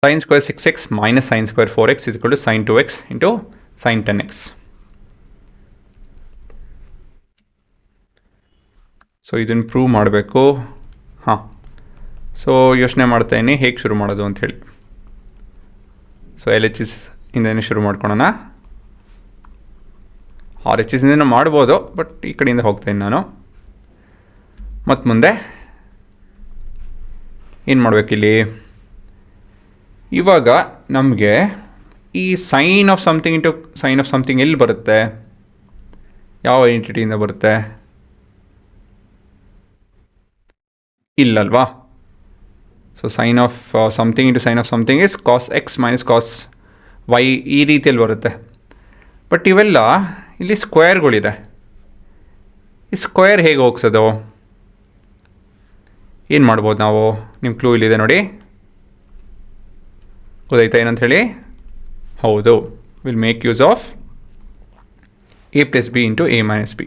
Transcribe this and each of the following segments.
sin square 6x minus sin square 4x is equal to sin 2x into sin 10x. So ಇದನ್ನು prove ಮಾಡಬೇಕು. ಹಾಂ, so ಯೋಚನೆ ಮಾಡ್ತಾಯಿನಿ ಹೇಗೆ ಶುರು ಮಾಡೋದು ಅಂಥೇಳಿ. ಸೊ ಎಲ್ ಎಚ್ ಎಸ್ ಇಂದನೇ ಶುರು ಮಾಡ್ಕೊಳೋಣ. ಆರ್ ಎಚ್ ಎಸ್ ಇಂದನೂ ಮಾಡ್ಬೋದು, ಬಟ್ ಈ ಕಡೆಯಿಂದ ಹೋಗ್ತಾಯಿನಿ ನಾನು. ಮತ್ತು ಮುಂದೆ ಏನು ಮಾಡಬೇಕಿಲ್ಲಿ? ಇವಾಗ ನಮಗೆ ಈ sine of something into sine of something ಎಲ್ಲಿ ಬರುತ್ತೆ? ಯಾವ ಐಡೆಂಟಿಟಿಯಿಂದ ಬರುತ್ತೆ? ಇಲ್ಲಲ್ವಾ? So sine of something into sine of something is cos x minus cos y, ಈ ರೀತಿಯಲ್ಲಿ ಬರುತ್ತೆ. ಬಟ್ ಇವೆಲ್ಲ ಇಲ್ಲಿ ಸ್ಕ್ವೇರ್ಗಳಿದೆ. ಈ ಸ್ಕ್ವೇರ್ ಹೇಗೆ ಹೋಗ್ಸೋದು? ಏನು ಮಾಡ್ಬೋದು ನಾವು? ನಿಮ್ಮ ಕ್ಲೂ ಇಲ್ಲಿದೆ ನೋಡಿ, ಗೊತ್ತಾಯ್ತಾ ಏನಂತ ಹೇಳಿ? ಹೌದು, will make use of A plus B into A minus B.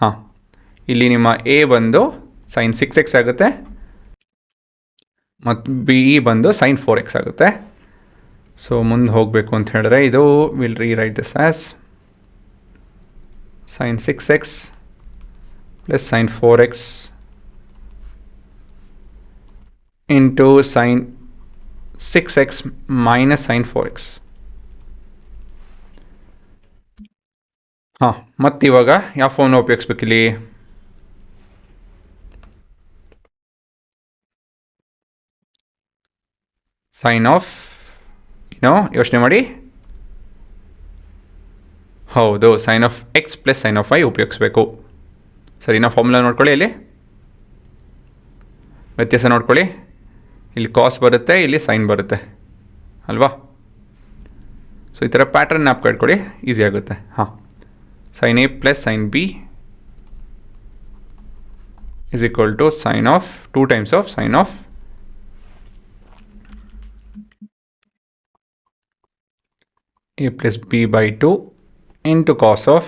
ಹಾಂ, ಇಲ್ಲಿ ನಿಮ್ಮ ಎ ಬಂದು ಸೈನ್ 6x ಆಗುತ್ತೆ ಮತ್ತು ಬಿ ಬಂದು ಸೈನ್ 4x ಆಗುತ್ತೆ. ಸೊ ಮುಂದೆ ಹೋಗಬೇಕು ಅಂತ ಹೇಳಿದ್ರೆ ಇದು will rewrite this as sin 6x plus sin 4x into sin 6x minus sin 4x. ಹಾಂ, ಮತ್ತಿವಾಗ ಯಾವ ಫಾರ್ಮ್ನ ಉಪಯೋಗಿಸ್ಬೇಕಿಲ್ಲಿ? ಸೈನ್ ಆಫ್ ಯೋಚನೆ ಮಾಡಿ. ಹೌದು, sine of x plus sine of y ಉಪಯೋಗಿಸ್ಬೇಕು. ಸರಿನಾ? ಫಾರ್ಮುಲಾ ನೋಡ್ಕೊಳ್ಳಿ, ಇಲ್ಲಿ ವ್ಯತ್ಯಾಸ ನೋಡ್ಕೊಳ್ಳಿ. ಇಲ್ಲಿ ಕಾಸ್ ಬರುತ್ತೆ, ಇಲ್ಲಿ ಸೈನ್ ಬರುತ್ತೆ ಅಲ್ವಾ? ಸೊ ಈ ಥರ ಪ್ಯಾಟ್ರನ್ ಜ್ಞಾಪಕ ಇಟ್ಕೊಳ್ಳಿ, ಈಸಿ ಆಗುತ್ತೆ. ಹಾಂ, sin a plus sin b is equal to sin of 2 times of sin of a plus b by 2 into cos of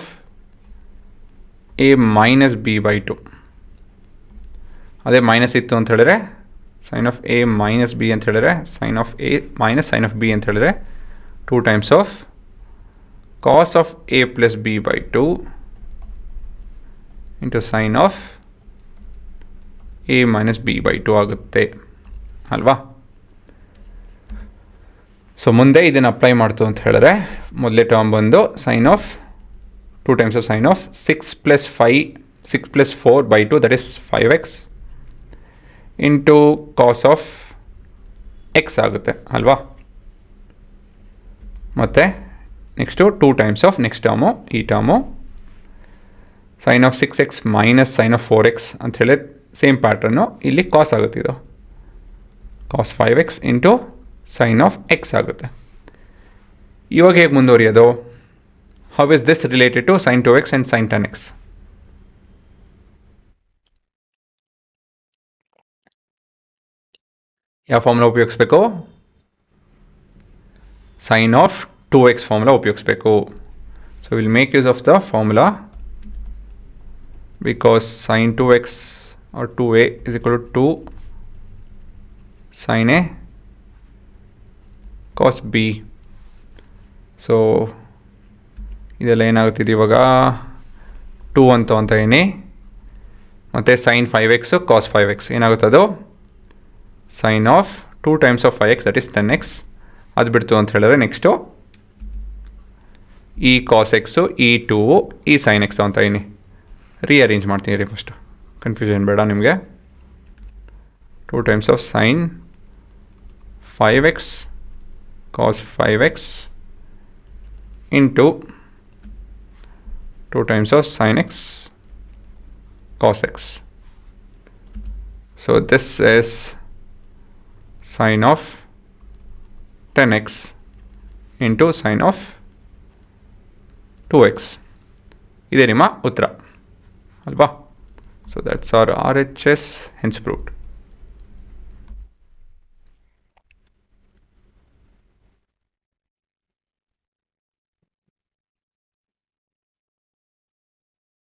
a minus b by 2. ಅದೇ ಮೈನಸ್ ಇತ್ತು ಅಂತ ಹೇಳಿದ್ರೆ sin of a minus b ಅಂತ ಹೇಳಿದ್ರೆ sin of a minus sin of b ಅಂತ ಹೇಳಿದ್ರೆ 2 times of cos of a plus b by 2 into sin of a minus b by 2 ಆಗುತ್ತೆ ಅಲ್ವಾ? ಸೊ ಮುಂದೆ ಇದನ್ನು ಅಪ್ಲೈ ಮಾಡ್ತು ಅಂತ ಹೇಳಿದ್ರೆ ಮೊದಲೇ ಟರ್ಮ್ ಬಂದು sign of 2 times of sin of 6 plus 4 by 2 that is 5x into cos of x ಆಗುತ್ತೆ ಅಲ್ವಾ? ಮತ್ತು next 2 times of next term, ಈ term sine of 6x minus sine of 4x ಅಂಥೇಳಿ ಸೇಮ್ ಪ್ಯಾಟ್ರನ್ನು ಇಲ್ಲಿ ಕಾಸ್ ಆಗುತ್ತೆ. ಇದು cos 5x into sine of x ಆಗುತ್ತೆ. ಇವಾಗ ಹೇಗೆ ಮುಂದುವರಿಯೋದು? How is this related to sine 2x and sine 10x? ಯಾವ ಫಾರ್ಮುಲಾ ಉಪಯೋಗಿಸ್ಬೇಕು? ಸೈನ್ ಆಫ್ 2x ಫಾರ್ಮುಲಾ ಉಪಯೋಗಿಸ್ಬೇಕು. So will make use of the formula because sine 2x or 2a is equal to 2 sin a cos b. So ಇದೆಲ್ಲ ಏನಾಗುತ್ತಿದೆ ಇವಾಗ 2 ಅಂತ ಏನೇ ಮತ್ತು sine 5x cos 5x ಏನಾಗುತ್ತದು sine of 2 times of 5x that is 10x. ಅದು ಬಿಡ್ತು ಅಂತ ಹೇಳಿದ್ರೆ ನೆಕ್ಸ್ಟು ಈ ಕಾಸ್ ಎಕ್ಸು, ಈ 2 ಈ ಸೈನ್ ಎಕ್ಸ್ ಅಂತ ಏನಿ ರೀಅರೇಂಜ್ ಮಾಡ್ತೀನಿ ರೀ. ಫಸ್ಟು ಕನ್ಫ್ಯೂಷನ್ ಬೇಡ ನಿಮಗೆ. 2 times of sin 5x cos 5x into 2 times of sin x cos x. So this is sin of 10x into sin of 2x. ಇದೇ ನಿಮ್ಮ ಉತ್ತರ ಅಲ್ವಾ? So that's our RHS hence proved.